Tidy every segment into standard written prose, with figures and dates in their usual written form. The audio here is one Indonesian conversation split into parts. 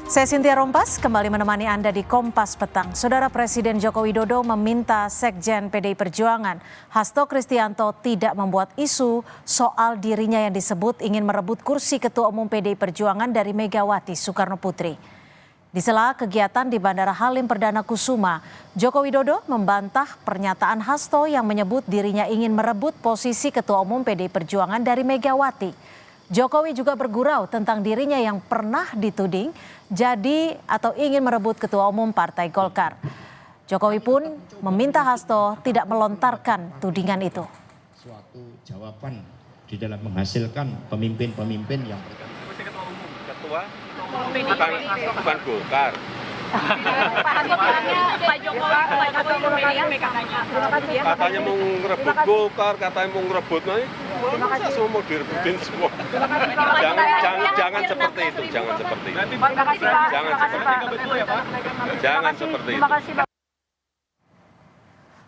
Saya Cynthia Rompas kembali menemani Anda di Kompas Petang. Saudara Presiden Joko Widodo meminta Sekjen PDI Perjuangan Hasto Kristianto tidak membuat isu soal dirinya yang disebut ingin merebut kursi Ketua Umum PDI Perjuangan dari Megawati Soekarno Putri. Di sela kegiatan di Bandara Halim Perdana Kusuma, Joko Widodo membantah pernyataan Hasto yang menyebut dirinya ingin merebut posisi Ketua Umum PDI Perjuangan dari Megawati. Jokowi juga bergurau tentang dirinya yang pernah dituding jadi atau ingin merebut Ketua Umum Partai Golkar. Jokowi pun meminta Hasto tidak melontarkan tudingan itu. Suatu jawaban di dalam menghasilkan pemimpin-pemimpin yang Ketua bukan Golkar. Pak Jokowi memilih katanya. Katanya mau ngerebut Golkar, katanya mau ngerebut masa semua mau direbutin semua. Jangan seperti itu, jangan seperti itu. Jangan seperti itu.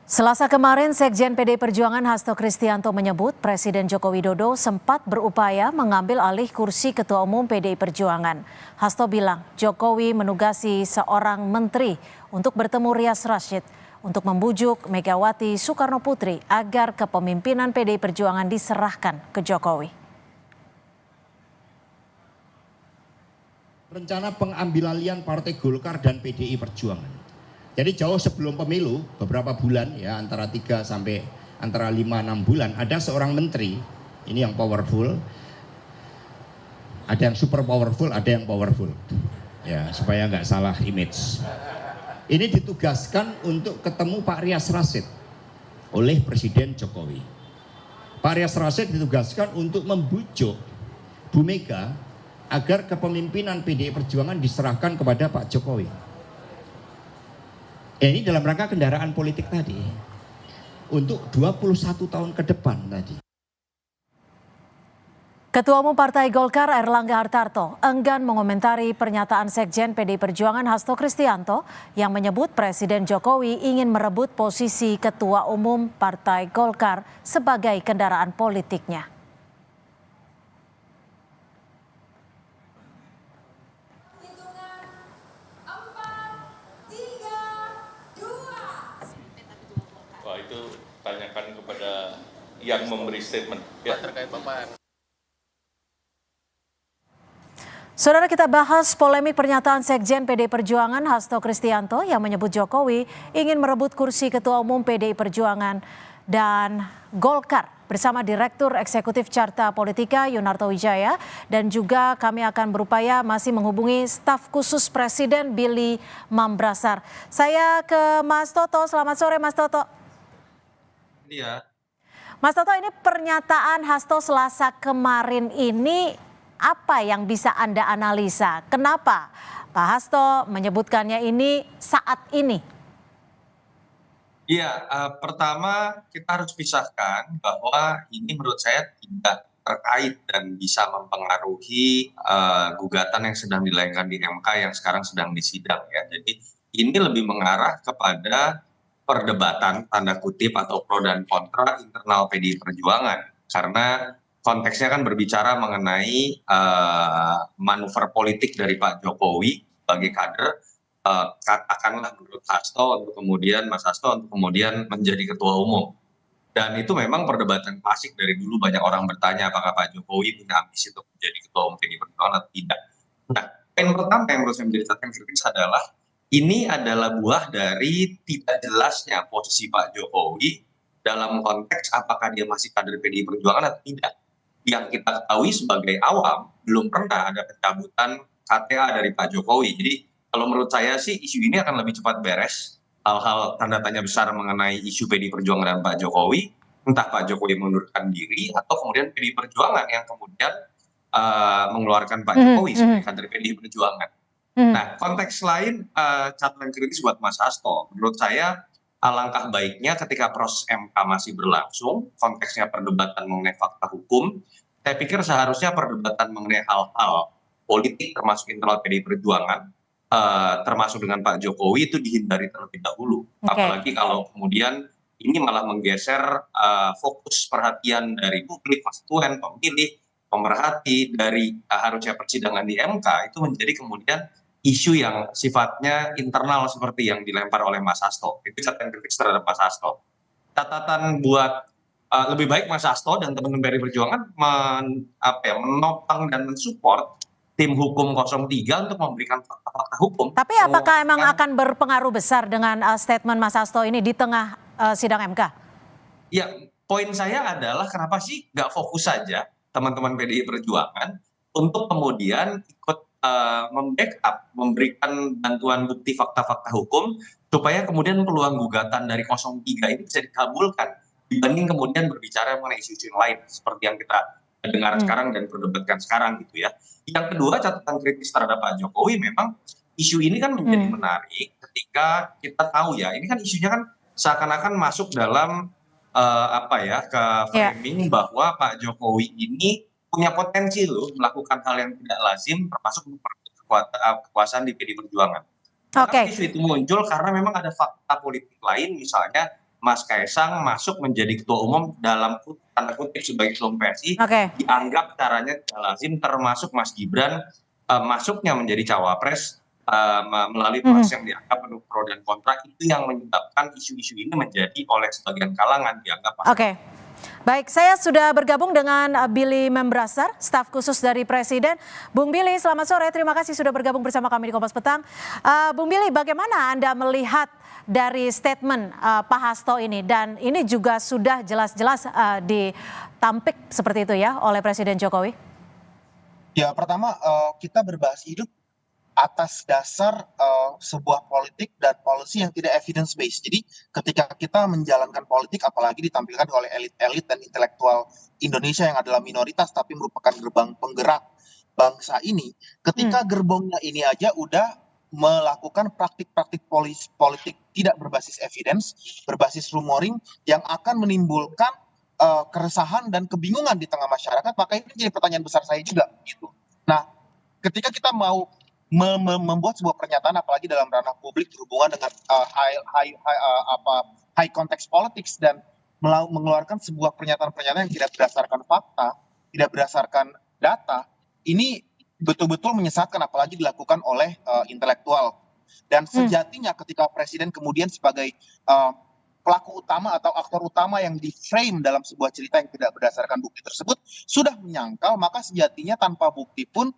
Selasa kemarin, Sekjen PDI Perjuangan Hasto Kristianto menyebut Presiden Joko Widodo sempat berupaya mengambil alih kursi Ketua Umum PDI Perjuangan. Hasto bilang Jokowi menugasi seorang menteri untuk bertemu Rias Rasyid untuk membujuk Megawati Soekarno Putri agar kepemimpinan PDI Perjuangan diserahkan ke Jokowi. rencana pengambil alihan Partai Golkar dan PDI Perjuangan. Jadi jauh sebelum pemilu, beberapa bulan ya antara 5-6 bulan, ada seorang menteri, ini yang powerful, ada yang super powerful, ada yang powerful, ya supaya nggak salah image. Ini ditugaskan untuk ketemu Pak Rias Rasyid oleh Presiden Jokowi. Pak Rias Rasyid ditugaskan untuk membujuk Bu Mega agar kepemimpinan PDI Perjuangan diserahkan kepada Pak Jokowi. Ini dalam rangka kendaraan politik tadi untuk 21 tahun ke depan tadi. Ketua Umum Partai Golkar Airlangga Hartarto enggan mengomentari pernyataan Sekjen PDI Perjuangan Hasto Kristianto yang menyebut Presiden Jokowi ingin merebut posisi Ketua Umum Partai Golkar sebagai kendaraan politiknya. Wah, itu tanyakan kepada yang memberi statement. Ya. Terkait Bapak. Saudara, kita bahas polemik pernyataan Sekjen PDI Perjuangan Hasto Kristianto yang menyebut Jokowi ingin merebut kursi Ketua Umum PDI Perjuangan dan Golkar bersama Direktur Eksekutif Carta Politika Yunarto Wijaya, dan juga kami akan berupaya masih menghubungi staf khusus Presiden Billy Mambrasar. Saya ke Mas Toto. Selamat sore Mas Toto. Iya. Mas Toto, ini pernyataan Hasto Selasa kemarin ini apa yang bisa Anda analisa? Kenapa Pak Hasto menyebutkannya ini saat ini? Iya, pertama kita harus pisahkan bahwa ini menurut saya tidak terkait dan bisa mempengaruhi gugatan yang sedang dilayangkan di MK yang sekarang sedang disidang ya. Jadi ini lebih mengarah kepada perdebatan tanda kutip atau pro dan kontra internal PDI Perjuangan, karena konteksnya kan berbicara mengenai manuver politik dari Pak Jokowi sebagai kader, katakanlah menurut Hasto untuk kemudian Mas Hasto untuk kemudian menjadi ketua umum. Dan itu memang perdebatan klasik dari dulu, banyak orang bertanya apakah Pak Jokowi punya ambisi untuk menjadi ketua umum PDI Perjuangan atau tidak. Nah, yang pertama yang menurut saya menjadi catatan kritis adalah ini adalah buah dari tidak jelasnya posisi Pak Jokowi dalam konteks apakah dia masih kader PDI Perjuangan atau tidak. Yang kita ketahui sebagai awam, belum pernah ada pencabutan KTA dari Pak Jokowi. Jadi kalau menurut saya sih isu ini akan lebih cepat beres. Hal-hal tanda tanya besar mengenai isu PDI Perjuangan dan Pak Jokowi, entah Pak Jokowi mengundurkan diri atau kemudian PDI Perjuangan yang kemudian mengeluarkan Pak Jokowi sebagai kader PDI Perjuangan. Nah, konteks lain catatan kritis buat Mas Hasto, menurut saya alangkah baiknya ketika proses MK masih berlangsung, konteksnya perdebatan mengenai fakta hukum, saya pikir seharusnya perdebatan mengenai hal-hal politik termasuk internal PDI Perjuangan, termasuk dengan Pak Jokowi itu dihindari terlebih dahulu. Apalagi kalau kemudian ini malah menggeser fokus perhatian dari publik, konstituen, pemilih, pemerhati dari harusnya persidangan di MK itu menjadi kemudian isu yang sifatnya internal seperti yang dilempar oleh Mas Hasto. Itu catatan kritis terhadap Mas Hasto. Catatan buat lebih baik Mas Hasto dan teman-teman PDI Perjuangan menopang dan mensupport tim hukum 03 untuk memberikan fakta-fakta hukum. Tapi apakah emang akan berpengaruh besar dengan statement Mas Hasto ini di tengah sidang MK? Ya, poin saya adalah kenapa sih nggak fokus saja teman-teman PDI Perjuangan untuk kemudian ikut membackup, memberikan bantuan bukti fakta-fakta hukum supaya kemudian peluang gugatan dari 03 ini bisa dikabulkan dibanding kemudian berbicara mengenai isu-isu yang lain seperti yang kita dengar sekarang dan perdebatkan sekarang gitu ya. Yang kedua, catatan kritis terhadap Pak Jokowi, memang isu ini kan menjadi menarik ketika kita tahu ya, ini kan isunya kan seakan-akan masuk dalam ke framing bahwa Pak Jokowi ini punya potensi loh melakukan hal yang tidak lazim termasuk kekuasaan di PDI Perjuangan. Kenapa isu itu muncul? Karena memang ada fakta politik lain, misalnya Mas Kaisang masuk menjadi ketua umum dalam tanda kutip sebagai ketua PSI, dianggap caranya tidak lazim, termasuk Mas Gibran masuknya menjadi cawapres melalui proses yang dianggap penuh pro dan kontra. Itu yang menyebabkan isu-isu ini menjadi oleh sebagian kalangan dianggap Baik, saya sudah bergabung dengan Billy Membrasar, staf khusus dari Presiden. Bung Billy, selamat sore. Terima kasih sudah bergabung bersama kami di Kompas Petang. Bung Billy, bagaimana Anda melihat dari statement Pak Hasto ini? Dan ini juga sudah jelas-jelas ditampik seperti itu ya oleh Presiden Jokowi. Ya, pertama kita berbahas hidup atas dasar sebuah politik dan policy yang tidak evidence based. Jadi ketika kita menjalankan politik, apalagi ditampilkan oleh elit-elit dan intelektual Indonesia yang adalah minoritas tapi merupakan gerbang penggerak bangsa ini, ketika gerbongnya ini aja udah melakukan praktik-praktik politik tidak berbasis evidence, berbasis rumoring yang akan menimbulkan keresahan dan kebingungan di tengah masyarakat, maka ini jadi pertanyaan besar saya juga gitu. Nah, ketika kita mau membuat sebuah pernyataan apalagi dalam ranah publik berhubungan dengan high context politics dan mengeluarkan sebuah pernyataan-pernyataan yang tidak berdasarkan fakta, tidak berdasarkan data, ini betul-betul menyesatkan apalagi dilakukan oleh intelektual. Dan sejatinya ketika Presiden kemudian sebagai pelaku utama atau aktor utama yang di-frame dalam sebuah cerita yang tidak berdasarkan bukti tersebut sudah menyangkal, maka sejatinya tanpa bukti pun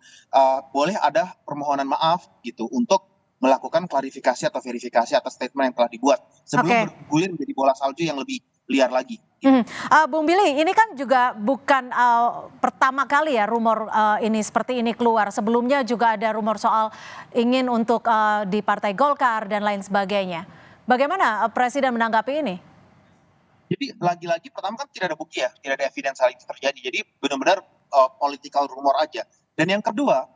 boleh ada permohonan maaf gitu untuk melakukan klarifikasi atau verifikasi atas statement yang telah dibuat sebelum bergulir menjadi bola salju yang lebih liar lagi. Bung Billy, ini kan juga bukan pertama kali ya rumor ini seperti ini keluar. Sebelumnya juga ada rumor soal ingin untuk di Partai Golkar dan lain sebagainya. Bagaimana Presiden menanggapi ini? Jadi lagi-lagi pertama kan tidak ada bukti ya, tidak ada evidence hal itu terjadi. Jadi benar-benar political rumor aja. Dan yang kedua,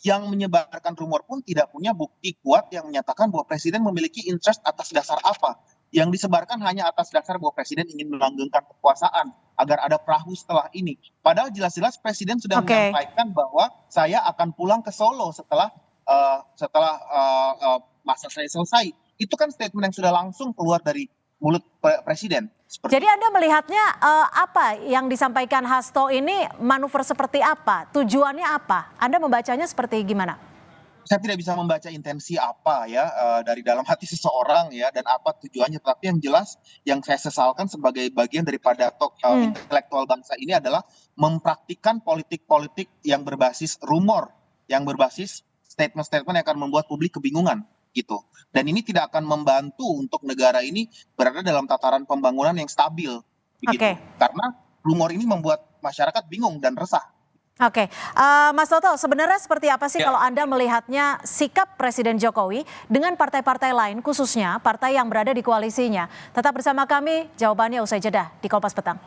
yang menyebarkan rumor pun tidak punya bukti kuat yang menyatakan bahwa Presiden memiliki interest atas dasar apa. Yang disebarkan hanya atas dasar bahwa Presiden ingin melanggengkan kekuasaan agar ada perahu setelah ini. Padahal jelas-jelas Presiden sudah menyampaikan bahwa saya akan pulang ke Solo setelah masa saya selesai. Itu kan statement yang sudah langsung keluar dari mulut Presiden. Jadi Anda melihatnya apa yang disampaikan Hasto ini manuver seperti apa? Tujuannya apa? Anda membacanya seperti gimana? Saya tidak bisa membaca intensi apa ya dari dalam hati seseorang ya dan apa tujuannya. Tapi yang jelas yang saya sesalkan sebagai bagian daripada intelektual bangsa ini adalah mempraktikkan politik-politik yang berbasis rumor, yang berbasis statement-statement yang akan membuat publik kebingungan gitu. Dan ini tidak akan membantu untuk negara ini berada dalam tataran pembangunan yang stabil begitu. Karena rumor ini membuat masyarakat bingung dan resah. Mas Toto, sebenarnya seperti apa sih kalau Anda melihatnya sikap Presiden Jokowi dengan partai-partai lain, khususnya partai yang berada di koalisinya? Tetap bersama kami, jawabannya usai jeda di Kompas Petang.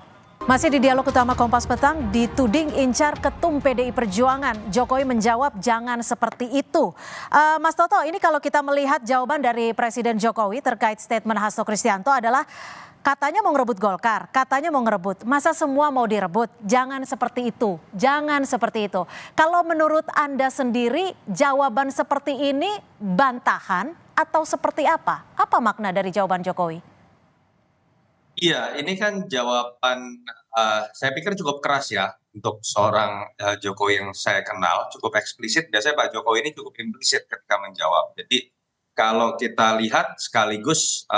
Masih di Dialog Utama Kompas Petang, dituding incar ketum PDI Perjuangan. Jokowi menjawab jangan seperti itu. Mas Toto, ini kalau kita melihat jawaban dari Presiden Jokowi terkait statement Hasto Kristianto adalah katanya mau ngerebut Golkar, katanya mau ngerebut. Masa semua mau direbut? Jangan seperti itu, jangan seperti itu. Kalau menurut Anda sendiri, jawaban seperti ini bantahan atau seperti apa? Apa makna dari jawaban Jokowi? Iya, ini kan jawaban Saya pikir cukup keras ya untuk seorang Jokowi yang saya kenal, cukup eksplisit. Biasanya Pak Jokowi ini cukup implisit ketika menjawab. Jadi kalau kita lihat sekaligus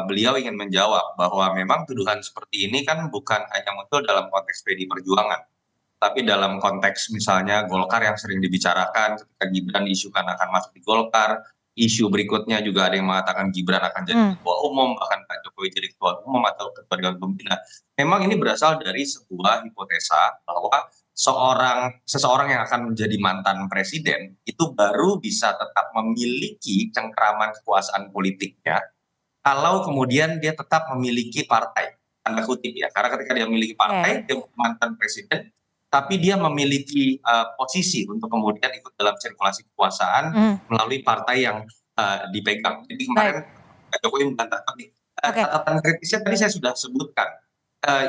beliau ingin menjawab bahwa memang tuduhan seperti ini kan bukan hanya muncul dalam konteks PD Perjuangan, tapi dalam konteks misalnya Golkar yang sering dibicarakan ketika Gibran diisukan akan masuk di Golkar, isu berikutnya juga ada yang mengatakan Gibran akan jadi ketua umum, bahkan Pak Jokowi jadi ketua umum atau ketua dewan pembina. Memang ini berasal dari sebuah hipotesa bahwa seseorang yang akan menjadi mantan presiden itu baru bisa tetap memiliki cengkraman kekuasaan politiknya kalau kemudian dia tetap memiliki partai, tanda kutip ya, karena ketika dia memiliki partai, dia mantan presiden, tapi dia memiliki posisi untuk kemudian ikut dalam sirkulasi kekuasaan melalui partai yang dipegang. Jadi kemarin Pak Jokowi membantahkan catatan kritisnya tadi saya sudah sebutkan.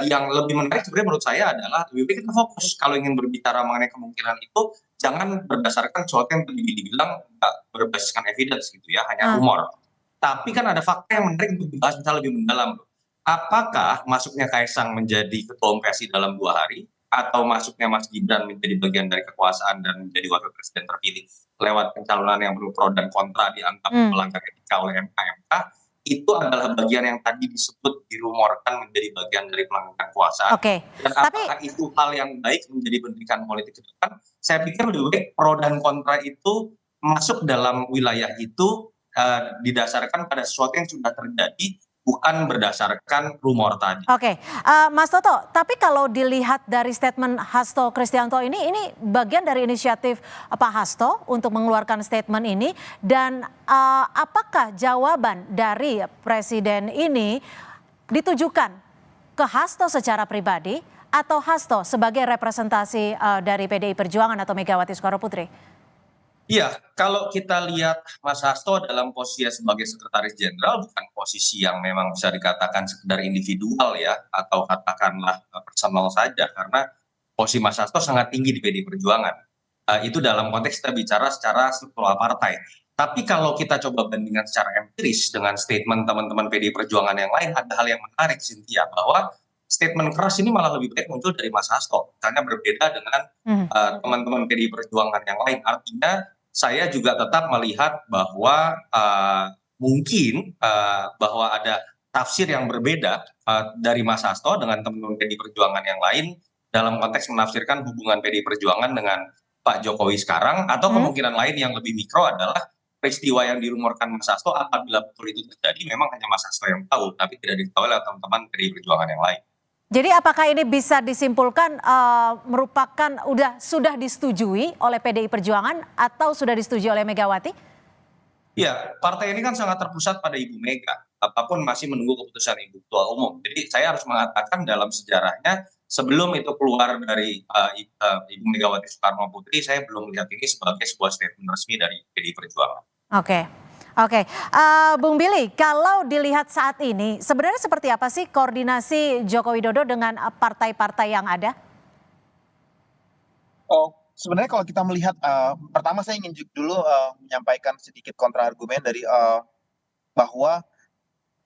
Yang lebih menarik sebenarnya menurut saya adalah lebih baik kita fokus kalau ingin berbicara mengenai kemungkinan itu jangan berdasarkan sesuatu yang tadi dibilang berbasiskan evidence gitu ya, hanya rumor. Tapi kan ada fakta yang menarik untuk dibahas misalnya lebih mendalam. Apakah masuknya Kaisang menjadi ketua umum PSI dalam 2 hari atau masuknya Mas Gibran menjadi bagian dari kekuasaan dan menjadi wakil presiden terpilih lewat pencalonan yang penuh pro dan kontra dianggap melanggar etika oleh MK itu adalah bagian yang tadi disebut dirumorkan menjadi bagian dari pelanggaran kekuasaan. Dan apakah itu hal yang baik menjadi pendidikan politik ke depan? Saya pikir lebih baik pro dan kontra itu masuk dalam wilayah itu didasarkan pada sesuatu yang sudah terjadi, bukan berdasarkan rumor tadi. Mas Toto, tapi kalau dilihat dari statement Hasto Kristianto ini bagian dari inisiatif Pak Hasto untuk mengeluarkan statement ini, dan apakah jawaban dari Presiden ini ditujukan ke Hasto secara pribadi atau Hasto sebagai representasi dari PDI Perjuangan atau Megawati Soekarnoputri? Iya, kalau kita lihat Mas Hasto dalam posisi sebagai sekretaris jenderal bukan posisi yang memang bisa dikatakan sekedar individual ya, atau katakanlah personal saja, karena posisi Mas Hasto sangat tinggi di PDI Perjuangan. Itu dalam konteks kita bicara secara struktural partai. Tapi kalau kita coba bandingkan secara empiris dengan statement teman-teman PDI Perjuangan yang lain, ada hal yang menarik Cynthia, bahwa statement keras ini malah lebih baik muncul dari Mas Hasto, misalnya berbeda dengan teman-teman PDI Perjuangan yang lain. Artinya saya juga tetap melihat bahwa mungkin bahwa ada tafsir yang berbeda dari Mas Hasto dengan teman-teman PDI Perjuangan yang lain dalam konteks menafsirkan hubungan PDI Perjuangan dengan Pak Jokowi sekarang, atau kemungkinan lain yang lebih mikro adalah peristiwa yang dirumorkan Mas Hasto apabila betul itu terjadi memang hanya Mas Hasto yang tahu, tapi tidak diketahui oleh teman-teman PDI Perjuangan yang lain. Jadi apakah ini bisa disimpulkan merupakan sudah disetujui oleh PDI Perjuangan atau sudah disetujui oleh Megawati? Ya, partai ini kan sangat terpusat pada Ibu Mega, apapun masih menunggu keputusan Ibu Ketua Umum. Jadi saya harus mengatakan dalam sejarahnya sebelum itu keluar dari Ibu Megawati Soekarnoputri, saya belum melihat ini sebagai sebuah statement resmi dari PDI Perjuangan. Oke, Bung Billy, kalau dilihat saat ini sebenarnya seperti apa sih koordinasi Joko Widodo dengan partai-partai yang ada? Sebenarnya kalau kita melihat, pertama saya ingin dulu menyampaikan sedikit kontra argumen dari bahwa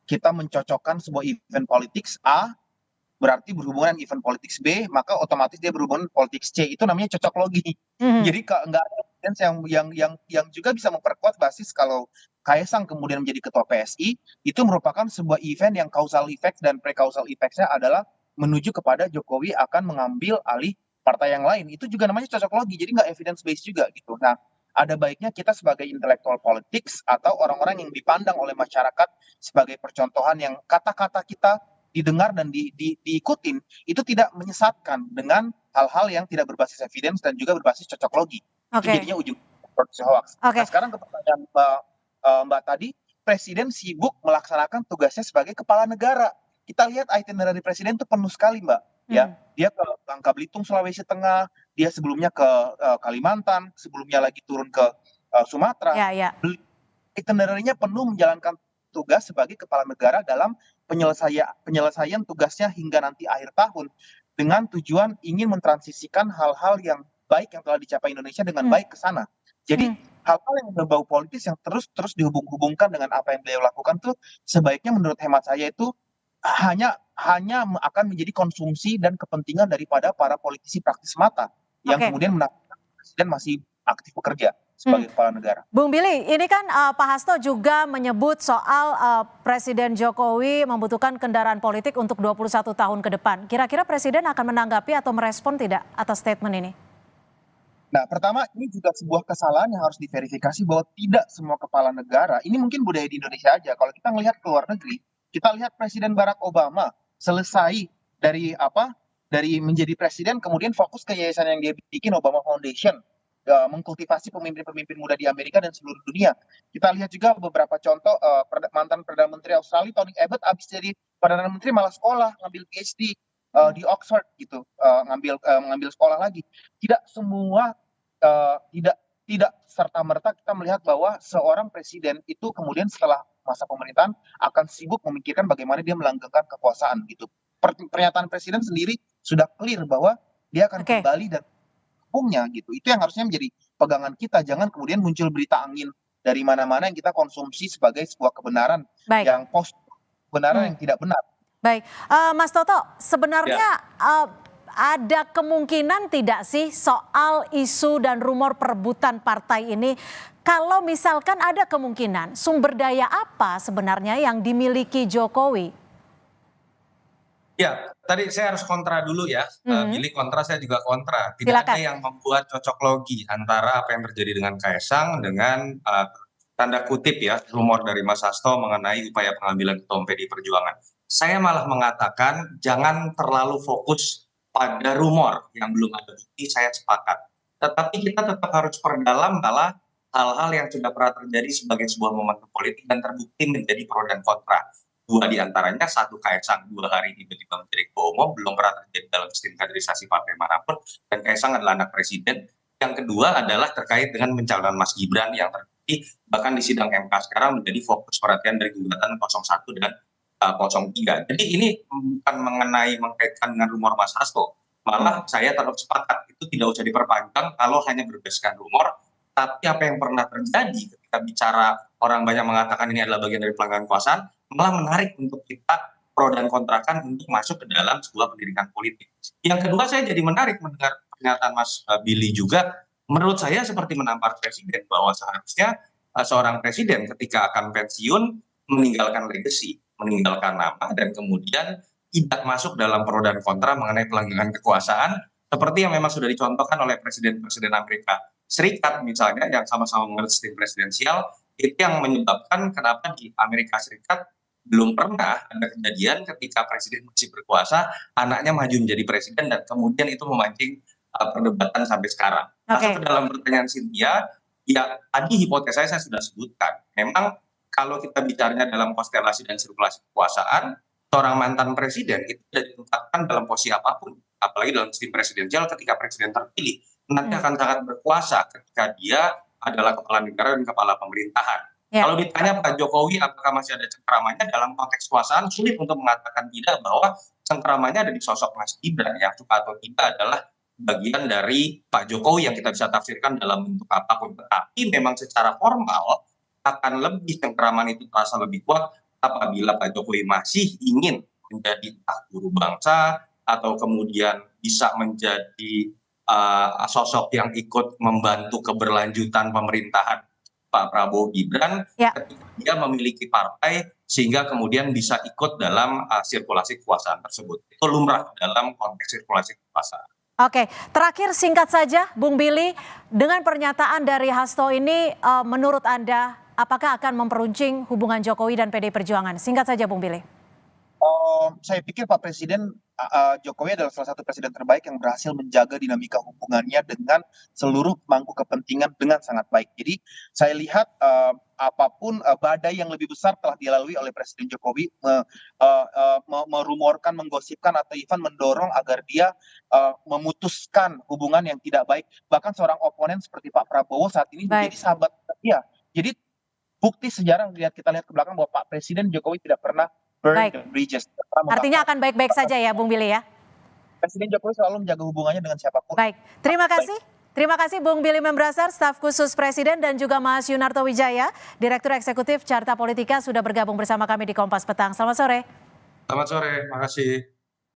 kita mencocokkan sebuah event politik A berarti berhubungan dengan event politik B, maka otomatis dia berhubungan dengan politik C. Itu namanya cocok logi. Jadi nggak ada evidence yang juga bisa memperkuat basis kalau Kaisang kemudian menjadi ketua PSI itu merupakan sebuah event yang causal effect dan pre-causal effect-nya adalah menuju kepada Jokowi akan mengambil alih partai yang lain. Itu juga namanya cocok logi. Jadi nggak evidence based juga gitu. Nah, ada baiknya kita sebagai intelektual politics atau orang-orang yang dipandang oleh masyarakat sebagai percontohan yang kata-kata kita didengar dan diikutin, itu tidak menyesatkan dengan hal-hal yang tidak berbasis evidence dan juga berbasis cocok logi. Itu jadinya ujung hoax. Nah, sekarang ke pertanyaan Mbak tadi, Presiden sibuk melaksanakan tugasnya sebagai kepala negara. Kita lihat itinerary Presiden itu penuh sekali, Mbak. Ya, dia ke Bangka Belitung, Sulawesi Tengah, dia sebelumnya ke Kalimantan, sebelumnya lagi turun ke Sumatera. Itinerary-nya penuh menjalankan tugas sebagai kepala negara dalam penyelesaian tugasnya hingga nanti akhir tahun dengan tujuan ingin mentransisikan hal-hal yang baik yang telah dicapai Indonesia dengan baik ke sana. Jadi hal-hal yang berbau politis yang terus dihubung-hubungkan dengan apa yang beliau lakukan tuh sebaiknya menurut hemat saya itu hanya akan menjadi konsumsi dan kepentingan daripada para politisi praktis mata yang Oke. kemudian menakutkan presiden masih aktif bekerja sebagai kepala negara. Bung Billy, ini kan Pak Hasto juga menyebut soal Presiden Jokowi membutuhkan kendaraan politik untuk 21 tahun ke depan. Kira-kira Presiden akan menanggapi atau merespon tidak atas statement ini? Nah, pertama ini juga sebuah kesalahan yang harus diverifikasi bahwa tidak semua kepala negara, ini mungkin budaya di Indonesia aja. Kalau kita melihat ke luar negeri, kita lihat Presiden Barack Obama selesai dari menjadi presiden, kemudian fokus ke yayasan yang dia bikin, Obama Foundation, mengkultivasi pemimpin-pemimpin muda di Amerika dan seluruh dunia. Kita lihat juga beberapa contoh mantan Perdana Menteri Australia Tony Abbott abis jadi Perdana Menteri malah sekolah, ngambil PhD di Oxford gitu, ngambil sekolah lagi. Tidak semua tidak serta-merta kita melihat bahwa seorang presiden itu kemudian setelah masa pemerintahan akan sibuk memikirkan bagaimana dia melanggengkan kekuasaan gitu. Pernyataan presiden sendiri sudah clear bahwa dia akan kembali dan hukumnya gitu. Itu yang harusnya menjadi pegangan kita. Jangan kemudian muncul berita angin dari mana-mana yang kita konsumsi sebagai sebuah kebenaran yang kebenaran yang tidak benar. Baik, Mas Toto, sebenarnya ada kemungkinan tidak sih soal isu dan rumor perebutan partai ini? Kalau misalkan ada kemungkinan, sumber daya apa sebenarnya yang dimiliki Jokowi? Ya, tadi saya harus kontra dulu ya. Billy kontra, saya juga kontra. Tidak ada yang membuat cocok logi antara apa yang terjadi dengan Kaisang dengan tanda kutip ya rumor dari Mas Hasto mengenai upaya pengambilan ketua PDI Perjuangan. Saya malah mengatakan jangan terlalu fokus pada rumor yang belum ada bukti, saya sepakat. Tetapi kita tetap harus perdalam malah hal-hal yang sudah pernah terjadi sebagai sebuah momentum politik dan terbukti menjadi pro dan kontra. Dua diantaranya, satu Kaisang 2 hari tiba-tiba menjadi ketua umum, belum pernah terjadi dalam sistem kaderisasi partai manapun, dan Kaisang adalah anak presiden. Yang kedua adalah terkait dengan pencalonan Mas Gibran yang terbukti bahkan di sidang MK sekarang menjadi fokus perhatian dari gugatan 01 dan 03. Jadi ini bukan mengenai mengkaitkan dengan rumor Mas Hasto, malah saya tetap sepakat itu tidak usah diperpanjang kalau hanya berdasarkan rumor. Tapi apa yang pernah terjadi ketika bicara orang banyak mengatakan ini adalah bagian dari pelanggaran kekuasaan, malah menarik untuk kita pro dan kontrakan untuk masuk ke dalam sebuah pendidikan politik. Yang kedua, saya jadi menarik mendengar pernyataan Mas Billy juga. Menurut saya seperti menampar presiden bahwa seharusnya seorang presiden ketika akan pensiun meninggalkan legacy, meninggalkan nama, dan kemudian tidak masuk dalam pro dan kontra mengenai pelanggaran kekuasaan seperti yang memang sudah dicontohkan oleh presiden-presiden Amerika Serikat misalnya yang sama-sama mengenal sistem presidensial. Itu yang menyebabkan kenapa di Amerika Serikat belum pernah ada kejadian ketika presiden masih berkuasa anaknya maju menjadi presiden dan kemudian itu memancing perdebatan sampai sekarang. Masuk ke dalam pertanyaan Cynthia, ya tadi hipotesa saya sudah sebutkan. Memang kalau kita bicaranya dalam konstelasi dan sirkulasi kekuasaan, seorang mantan presiden itu tidak ditempatkan dalam posisi apapun, apalagi dalam sistem presidensial. Ketika presiden terpilih nanti akan sangat berkuasa ketika dia adalah kepala negara dan kepala pemerintahan. Kalau ditanya Pak Jokowi apakah masih ada cengkeramannya dalam konteks kekuasaan, sulit untuk mengatakan tidak, bahwa cengkeramannya ada di sosok Mas Gibran yang suka atau tidak adalah bagian dari Pak Jokowi yang kita bisa tafsirkan dalam bentuk apapun. Tetapi memang secara formal akan lebih cengkeraman itu terasa lebih kuat apabila Pak Jokowi masih ingin menjadi entah guru bangsa atau kemudian bisa menjadi sosok yang ikut membantu keberlanjutan pemerintahan Pak Prabowo Gibran ketika dia memiliki partai sehingga kemudian bisa ikut dalam sirkulasi kekuasaan tersebut. Itu lumrah dalam konteks sirkulasi kekuasaan. Oke, terakhir singkat saja Bung Billy, dengan pernyataan dari Hasto ini menurut Anda apakah akan memperuncing hubungan Jokowi dan PDI Perjuangan? Singkat saja Bung Billy. Saya pikir Pak Presiden Jokowi adalah salah satu presiden terbaik yang berhasil menjaga dinamika hubungannya dengan seluruh pemangku kepentingan dengan sangat baik. Jadi saya lihat apapun badai yang lebih besar telah dilalui oleh Presiden Jokowi merumorkan, menggosipkan atau even mendorong agar dia memutuskan hubungan yang tidak baik. Bahkan seorang oponen seperti Pak Prabowo saat ini menjadi sahabat dia. Jadi bukti sejarah kita lihat ke belakang bahwa Pak Presiden Jokowi tidak pernah burn the bridges. Artinya akan baik-baik saja ya Bung Billy ya? Presiden Jokowi selalu menjaga hubungannya dengan siapapun. Baik, terima kasih. Terima kasih Bung Billy Membrasar, staf khusus Presiden, dan juga Mas Yunarto Wijaya, Direktur Eksekutif Carta Politika sudah bergabung bersama kami di Kompas Petang. Selamat sore. Selamat sore, makasih.